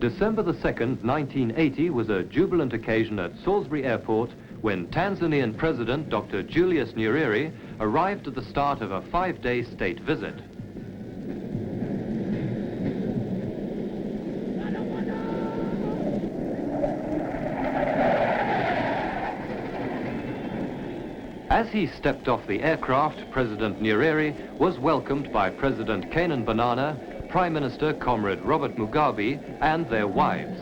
December the 2nd, 1980 was a jubilant occasion at Salisbury Airport when Tanzanian President Dr. Julius Nyerere arrived at the start of a 5-day state visit. As he stepped off the aircraft, President Nyerere was welcomed by President Canaan Banana, Prime Minister Comrade Robert Mugabe, and their wives.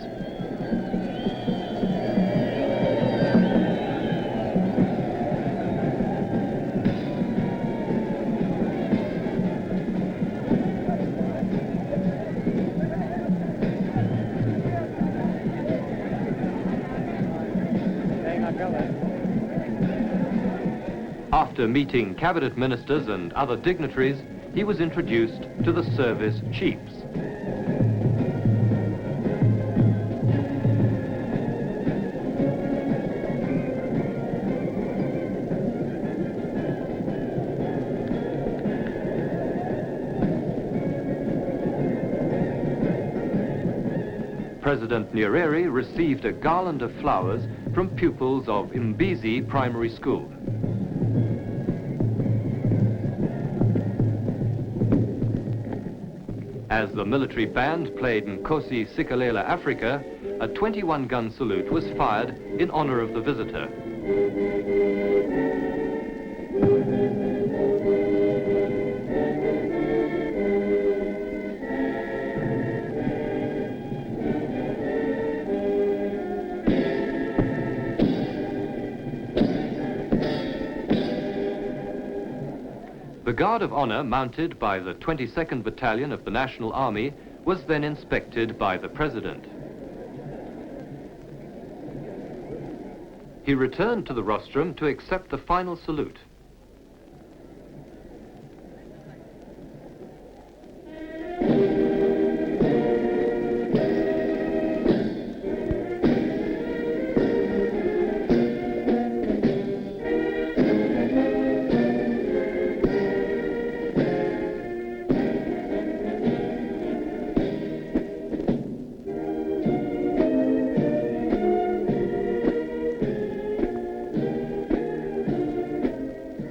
After meeting cabinet ministers and other dignitaries, he was introduced to the service chiefs. President Nyerere received a garland of flowers from pupils of Mbizi Primary School. As the military band played Nkosi Sikelel' Africa, a 21-gun salute was fired in honor of the visitor. The Guard of Honor, mounted by the 22nd Battalion of the National Army, was then inspected by the President. He returned to the rostrum to accept the final salute.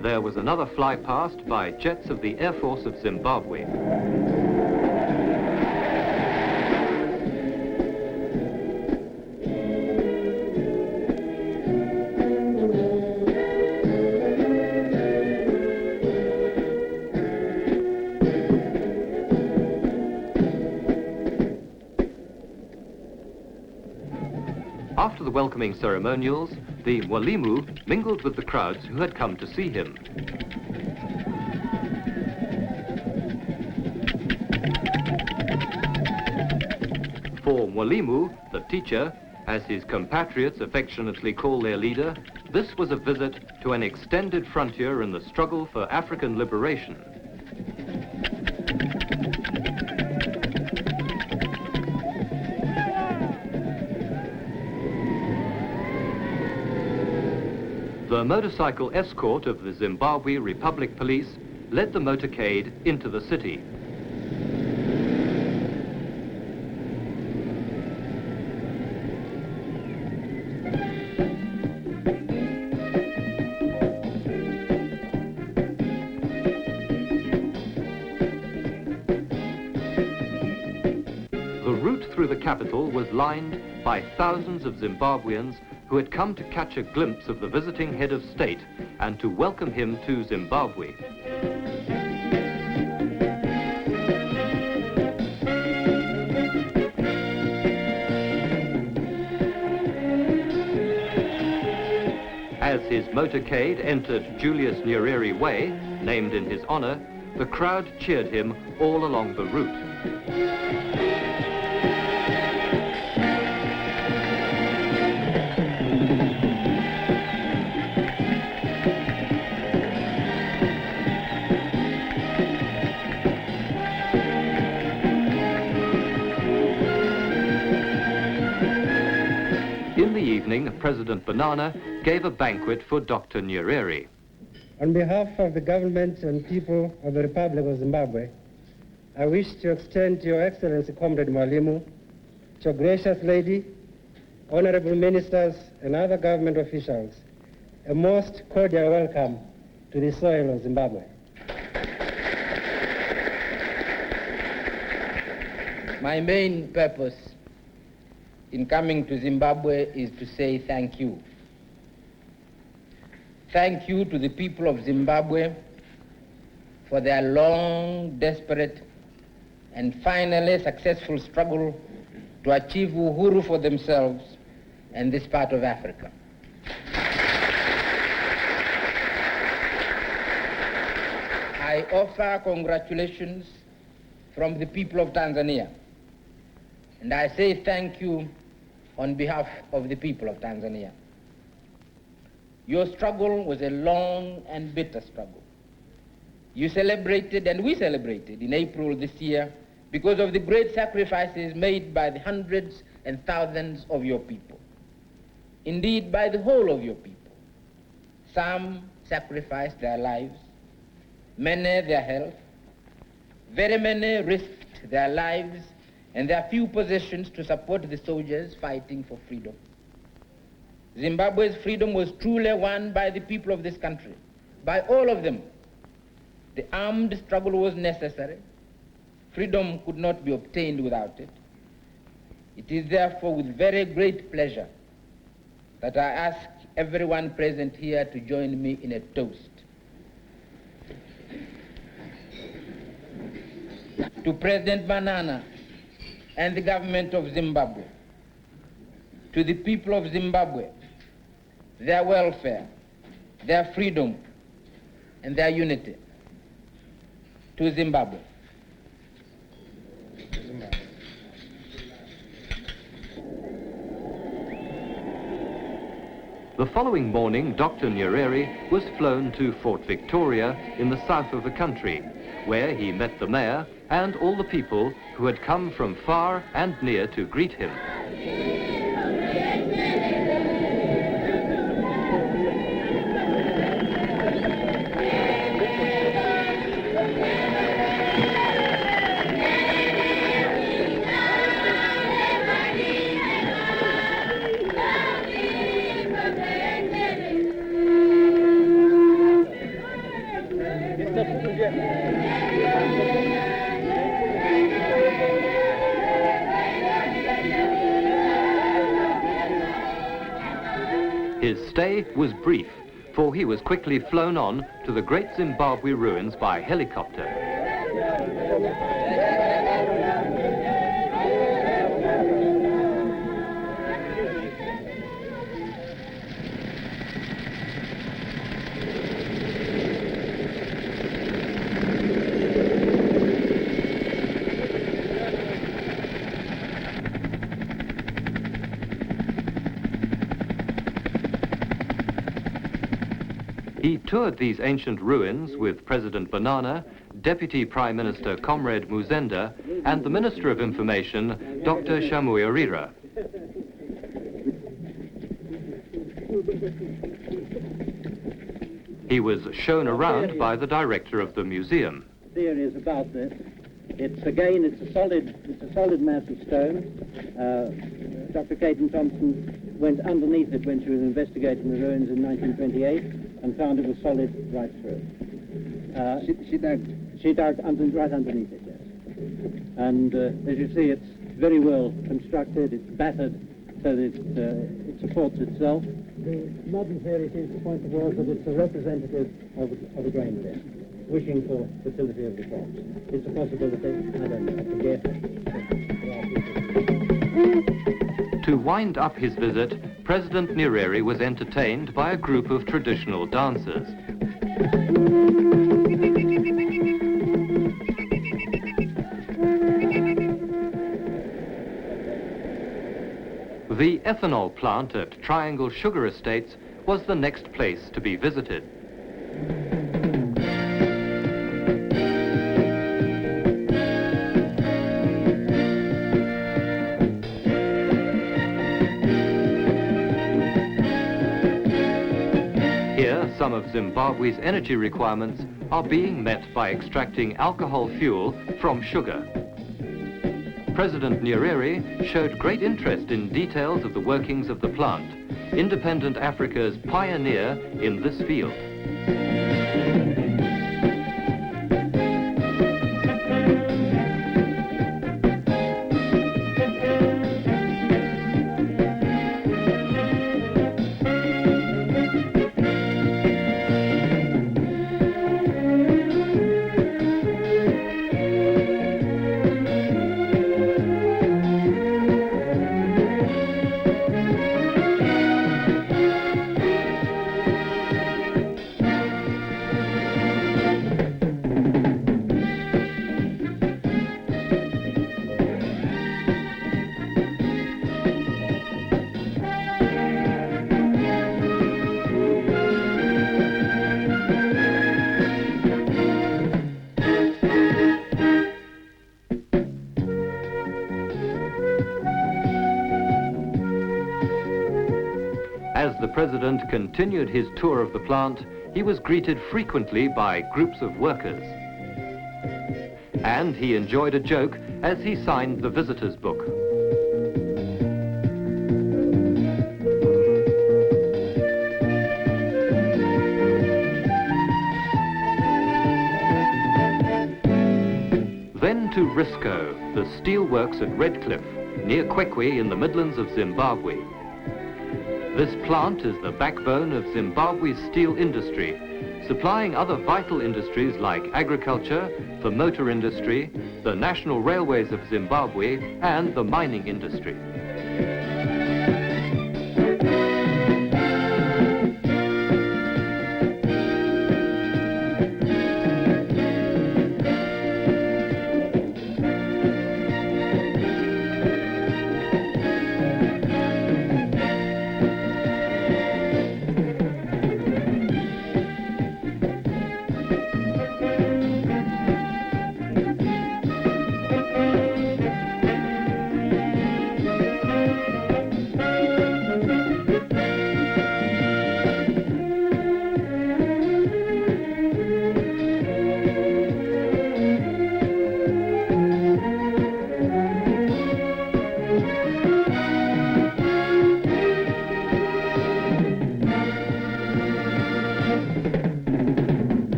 There was another fly-past by jets of the Air Force of Zimbabwe. After the welcoming ceremonials, the Mwalimu mingled with the crowds who had come to see him. For Mwalimu, the teacher, as his compatriots affectionately call their leader, this was a visit to an extended frontier in the struggle for African liberation. The motorcycle escort of the Zimbabwe Republic Police led the motorcade into the city. The route through the capital was lined by thousands of Zimbabweans who had come to catch a glimpse of the visiting head of state and to welcome him to Zimbabwe. As his motorcade entered Julius Nyerere Way, named in his honor, the crowd cheered him all along the route. In the evening, President Banana gave a banquet for Dr. Nyerere. On behalf of the government and people of the Republic of Zimbabwe, I wish to extend to Your Excellency, Comrade Mwalimu, Your gracious lady, honorable ministers, and other government officials, a most cordial welcome to the soil of Zimbabwe. My main purpose in coming to Zimbabwe is to say thank you. Thank you to the people of Zimbabwe for their long, desperate, and finally successful struggle to achieve uhuru for themselves and this part of Africa. I offer congratulations from the people of Tanzania, and I say thank you on behalf of the people of Tanzania. Your struggle was a long and bitter struggle. You celebrated, and we celebrated in April this year because of the great sacrifices made by the hundreds and thousands of your people. Indeed, by the whole of your people. Some sacrificed their lives, many their health, very many risked their lives and their few possessions to support the soldiers fighting for freedom. Zimbabwe's freedom was truly won by the people of this country, by all of them. The armed struggle was necessary. Freedom could not be obtained without it. It is therefore with very great pleasure that I ask everyone present here to join me in a toast. To President Banana and the government of Zimbabwe, to the people of Zimbabwe, their welfare, their freedom, and their unity. To Zimbabwe. The following morning, Dr. Nyerere was flown to Fort Victoria in the south of the country, where he met the mayor and all the people who had come from far and near to greet him. His stay was brief, for he was quickly flown on to the great Zimbabwe ruins by helicopter. He toured these ancient ruins with President Banana, Deputy Prime Minister Comrade Muzenda, and the Minister of Information, Dr. Nyerere. He was shown around by the director of the museum. Theories about this. It's a solid mass of stone. Dr. Caton Thompson went underneath it when she was investigating the ruins in 1928 and found it was solid right through. She dug right underneath it, yes. And as you see, it's very well constructed. It's battered so that it supports itself. The modern theory seems to point towards that it's a representative of a grain bin, wishing for fertility of the crops. It's a possibility. I don't know. I forget. To wind up his visit, President Nyerere was entertained by a group of traditional dancers. The ethanol plant at Triangle Sugar Estates was the next place to be visited. Here, some of Zimbabwe's energy requirements are being met by extracting alcohol fuel from sugar. President Nyerere showed great interest in details of the workings of the plant, independent Africa's pioneer in this field. As the President continued his tour of the plant, he was greeted frequently by groups of workers. And he enjoyed a joke as he signed the visitor's book. Then to Risco, the steelworks at Redcliffe, near Kwekwe in the Midlands of Zimbabwe. This plant is the backbone of Zimbabwe's steel industry, supplying other vital industries like agriculture, the motor industry, the national railways of Zimbabwe, and the mining industry.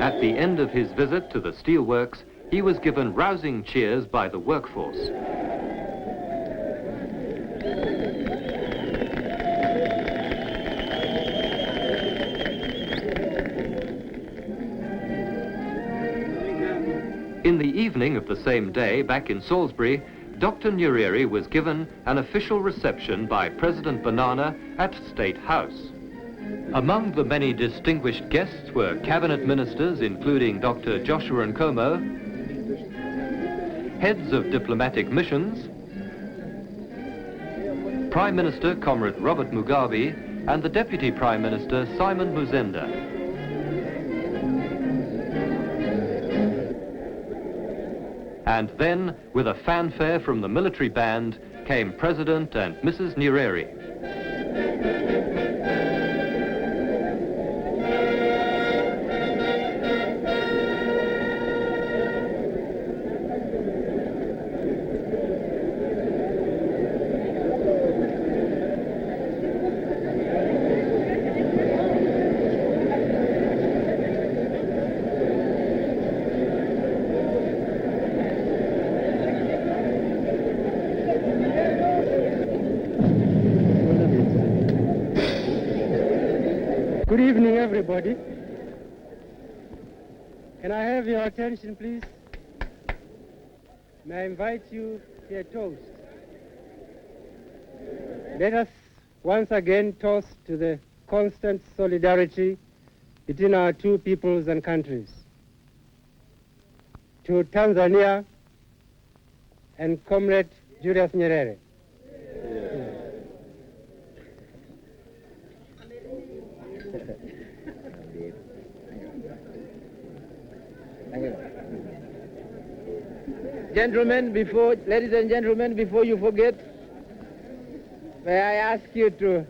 At the end of his visit to the steelworks, he was given rousing cheers by the workforce. In the evening of the same day, back in Salisbury, Dr. Nyerere was given an official reception by President Banana at State House. Among the many distinguished guests were cabinet ministers, including Dr. Joshua Nkomo, heads of diplomatic missions, Prime Minister Comrade Robert Mugabe, and the Deputy Prime Minister Simon Muzenda. And then, with a fanfare from the military band, came President and Mrs. Nyerere. Good evening, everybody. Can I have your attention, please? May I invite you to a toast? Let us once again toast to the constant solidarity between our two peoples and countries. To Tanzania and Comrade Julius Nyerere. ladies and gentlemen, before you forget, may I ask you to